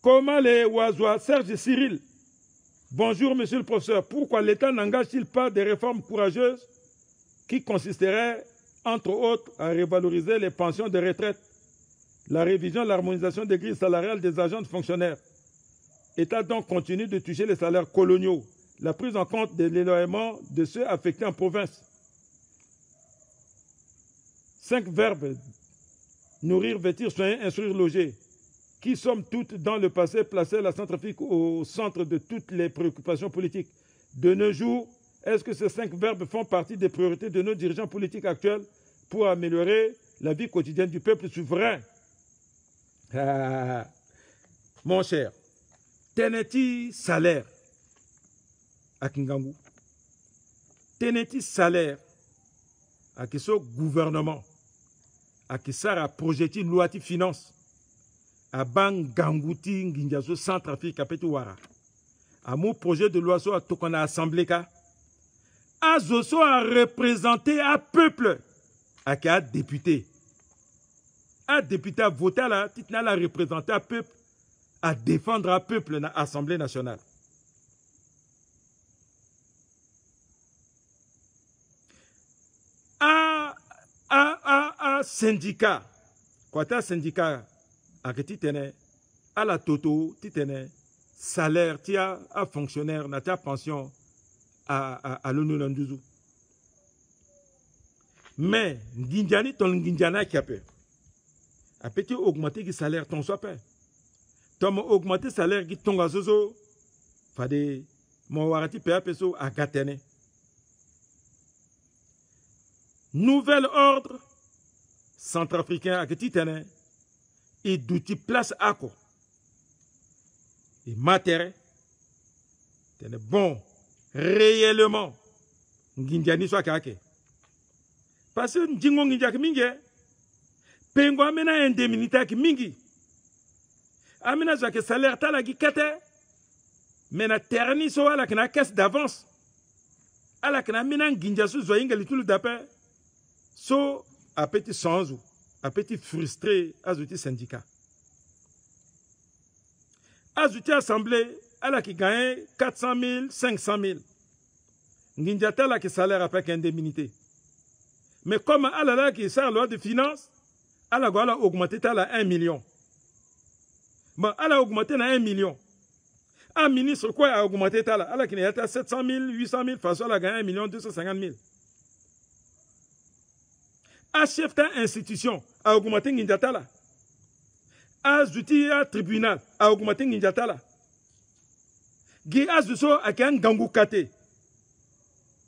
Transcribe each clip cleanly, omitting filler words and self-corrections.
Comment les Oisois, Serge Cyril, bonjour monsieur le professeur, pourquoi l'État n'engage-t-il pas des réformes courageuses qui consisteraient, entre autres, à revaloriser les pensions de retraite, la révision, l'harmonisation des grilles salariales des agents de fonctionnaires. L'État donc continue de toucher les salaires coloniaux, la prise en compte de l'éloignement de ceux affectés en province. 5 verbes, nourrir, vêtir, soigner, instruire, loger, qui sommes toutes dans le passé placé la Centrafrique au centre de toutes les préoccupations politiques. De nos jours, est-ce que ces 5 verbes font partie des priorités de nos dirigeants politiques actuels pour améliorer la vie quotidienne du peuple souverain? Mon cher, teneti salaire à Kingangu, teneti salaire à ce gouvernement, à qui sera projeté loi de finance, à Bang Gangouti Nginjazo Centrafrique à Petouara, à mon projet de loi sur Tokona Assemblée, à Zoso à représenter un peuple, à qui a député. Un député à voter là, titna la représenter un peuple, à défendre un peuple dans l'Assemblée nationale. Un syndicat, quoi un syndicat, à à la toto, salaire, tia, à fonctionnaire, na tia pension, à l'ONU. Mais, Nginjani, ton Nginjana qui a peur. A petit augmenter le salaire, ton soit peur. Ton augmenter le salaire qui tombe à zozo, fade, mon warati pea peso à gatene. Nouvel ordre centrafricain à Ketitene et d'outils place à quoi et matériel c'est bon réellement Nginjani soit kake parce que Ndingo Nginjak mingi pengo amena indemnité ki mingi amena zake salaire tala ki kate mena terni so ala kana caisse d'avance ala kana mena Nginjasu zoyinga litulu d'appel so à petit sans ou à petit frustré à zouti syndicat à zouti assemblée à la qui gagne 400 000 500 000 Nginjata la qui salaire avec indemnité mais comme à la qui sert loi de finances à la a augmenté à 1 million bon elle a augmenté à 1 million un ministre quoi a augmenté à la qui est à 700 000 800 000 façon la gagne 1 million 250 000 à chef d'institution a augmenté Nginjatala. À zouti à tribunal a augmenté Nginjatala. Gi azuso a kan gangu kate.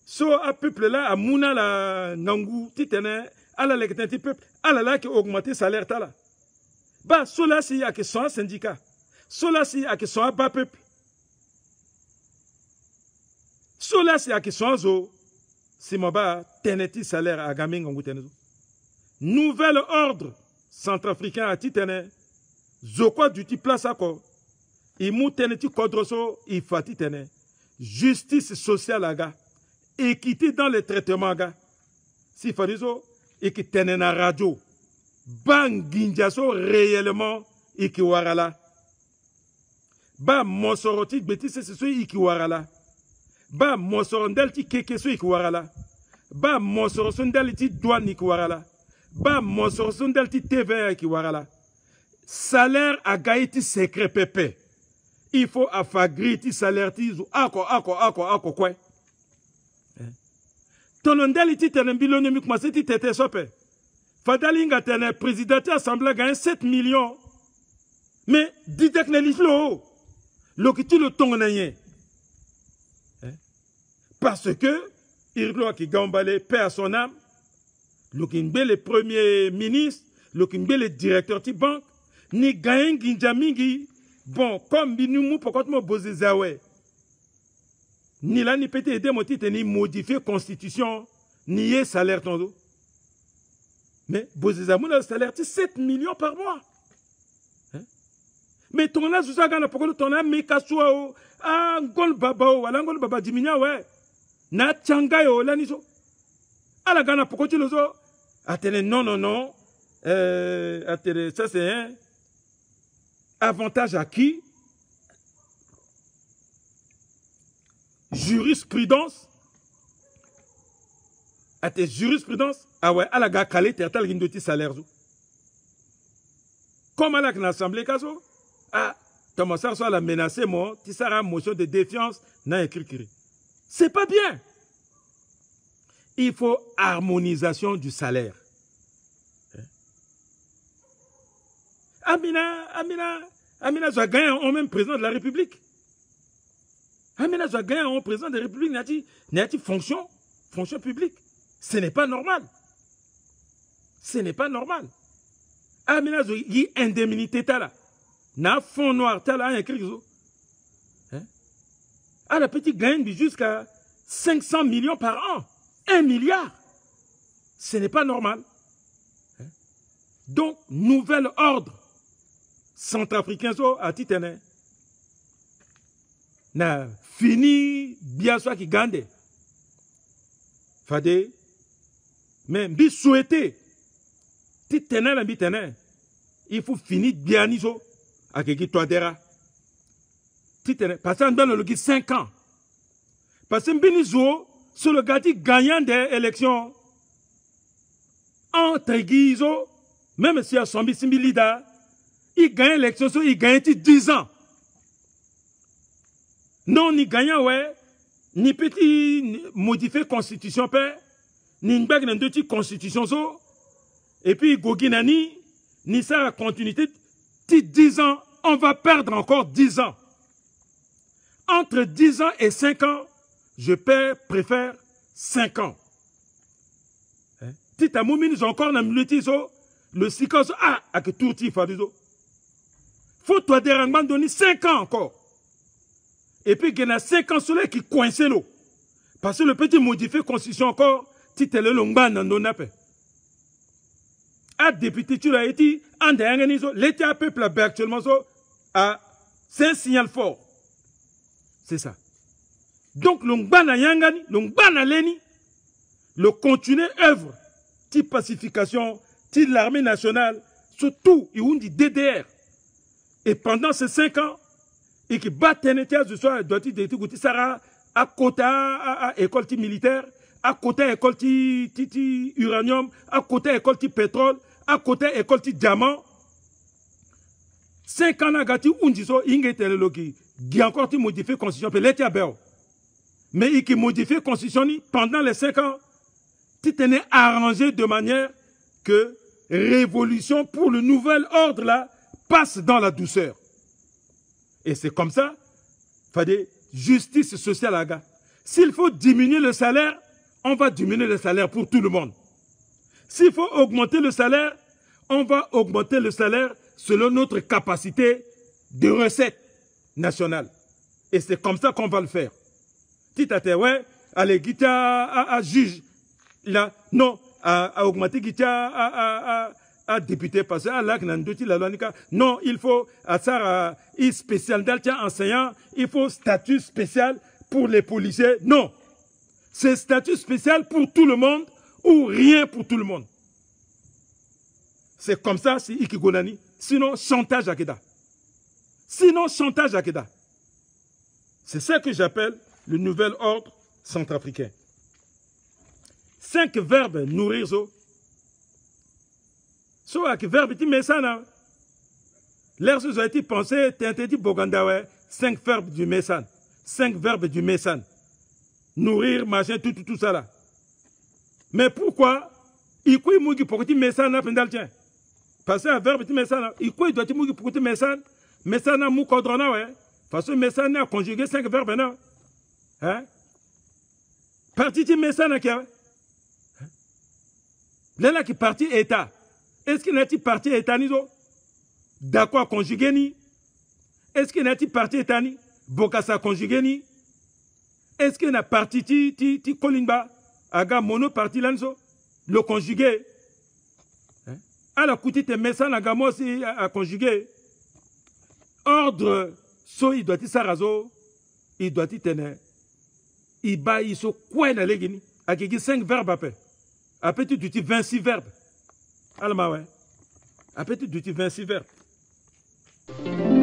So a peuple là a mouna la ngangu titene à la lectenti peuple à la qui a augmenté salaire tala. Ba so là si a que son syndicat. So là si a que son bas peuple. So là si a que son zo si mo ba teneti salaire a gamin ngangu tenezo. Nouvel ordre centrafricain à Titene, Zokwa duty place à quoi? Il mouteneti kodroso, il fatitene. Justice sociale aga. Équité dans les traitements aga. Si farizo, équitene na radio. Bang ginjaso réellement, ikiwarala. Ba monsoroti betise se ikiwarala. Ba monsorondelti kekeso ikiwarala. Ba monsorosondelti douane ikiwarala. Ba monsorosondel ti TVA qui warala. Salaire a gaïti secret pépé. Il faut affagrir ti salaire ti ako quoi. Tonondel ti tenen bilonomique ma ti tete sope. Fadalinga tenen président de l'Assemblée gagne 7 millions. Mais ditek ne lislo. Lokiti le tongonayen. Parce que Irlo qui gambale paix à son âme. Lokingbe le premier ministre, Lokingbe le directeur de banque, ni gagne Ginjamingi, bon, comme Binoumu, pourquoi tu m'as posé Zawe? Ni là, ni pété aider mon titre, ni modifier constitution, ni yé salaire ton dos. Mais Bozizamou a le salaire, c'est 7 millions par mois. Hein? Mais ton là, je sais pourquoi ton là, mais Kassoua, ah, Ngol Baba, ou Ngol Baba Diminia, ouais. Na Tchangayo, là, niso. À la Ghana, pourquoi tu le sais? Attendez, non. Attendez, ça c'est un. Avantage acquis. Jurisprudence. À tes jurisprudences. Ah ouais, à la gare calé, tu as le salaire. Comme à l'Assemblée, ah, Thomas Sarso a menacé, moi, tu seras une motion de défiance, n'a écrit. C'est pas bien. Il faut harmonisation du salaire. Amina Zouagaya, on même président de la République. Amina Zouagaya, on président de la République, n'a dit fonction publique. Ce n'est pas normal. Ce n'est pas normal. Amina Zouagaya, indemnité là. Na fond noir là, écrit. Ah, la petite gagne jusqu'à 500 millions par an. 1 milliard. Ce n'est pas normal. Donc, nouvel ordre centrafricain à Titane. Na fini bien soit qui gagne. Fade. Mais bi souhaité. Titane la bitane. Il faut finir bien iso. À qui toi dera. Titane. Parce qu'on donne le 5 ans. Parce que Binizo, c'est le gars qui gagnant des élections. Entre Guizo, même si à son leader, il gagne l'élection, il gagne 10 ans. Non, ni gagnant, ouais, ni petit modifier constitution, ni une bague dans deux constitutions, et puis Goginani, ni ça la continuité, 10 ans, on va perdre encore 10 ans. Entre 10 ans et 5 ans, je préfère 5 ans. Si tu as encore le cycle, avec tout il faut toi dérangement donner 5 ans encore. Et puis il y a 5 ans soleil qui coince l'eau. Parce que le petit modifié constitution encore, si tu es le longban dans nos nappes. À député, tu l'as été, en dernier, l'État peuple actuellement, c'est un signal fort. C'est ça. Donc, l'ongbana yangani, l'ongbana leni, le continuer œuvre, type pacification, type l'armée nationale, surtout, il y a dit DDR. Et pendant ces 5 ans, et qui battent un état de soi, doit être écouté, Sarah, à côté à école militaire, à côté école uranium, à côté école pétrole, à côté école diamant. 5 ans, nagati, undiso, ingete le logi, qui encore modifié constitution, peut l'État béo. Mais il qui modifie la constitution pendant les 5 ans, tu t'es arrangé de manière que révolution pour le nouvel ordre là passe dans la douceur. Et c'est comme ça, fallait justice sociale à gars. S'il faut diminuer le salaire, on va diminuer le salaire pour tout le monde. S'il faut augmenter le salaire, on va augmenter le salaire selon notre capacité de recette nationale. Et c'est comme ça qu'on va le faire. Tite ouais, allez, guitare à juge, là, non, à augmenter guitare à député, parce que là, la loi, non, il faut, à ça, spécial d'altien enseignant, il faut statut spécial pour les policiers. Non, c'est statut spécial pour tout le monde ou rien pour tout le monde. C'est comme ça, c'est Ikigonani. Sinon, chantage à Keda. Sinon, chantage à Keda. C'est ça que j'appelle le nouvel ordre centrafricain. 5 verbes nourrir so. So avec verbe ti mesana. L'air sous a été pensé, t'interdit Bogandawe, 5 verbes du messan. 5 verbes du messan. Nourrir, machin, tout ça là. Mais pourquoi? Il couille mougi pour que tu mesana pendant tien. Parce que un verbe ti mesana, il couille doit tu mougi pour que tu mesana. Mesana mou kodrona ouais. Parce que mesana a conjugué 5 verbes non. Hein? Parti ti mesana qui a. Là qui parti état. Est-ce qu'il y a un parti état niso? D'accord conjugué ni? Est-ce qu'il y a un parti état ni? Bokassa conjugué ni? Est-ce qu'il y a un parti ti kolimba? Aga mono parti lanso? Le conjugué. À la coûte te mesana gamo si à conjugué. Ordre so il doit être sarazo. Il doit être tenir. Il bat il so quoi na legini? A qui 5 verbes après. Après tu dis 26 verbes. Alma ouais. Après tu dis 26 verbes. you.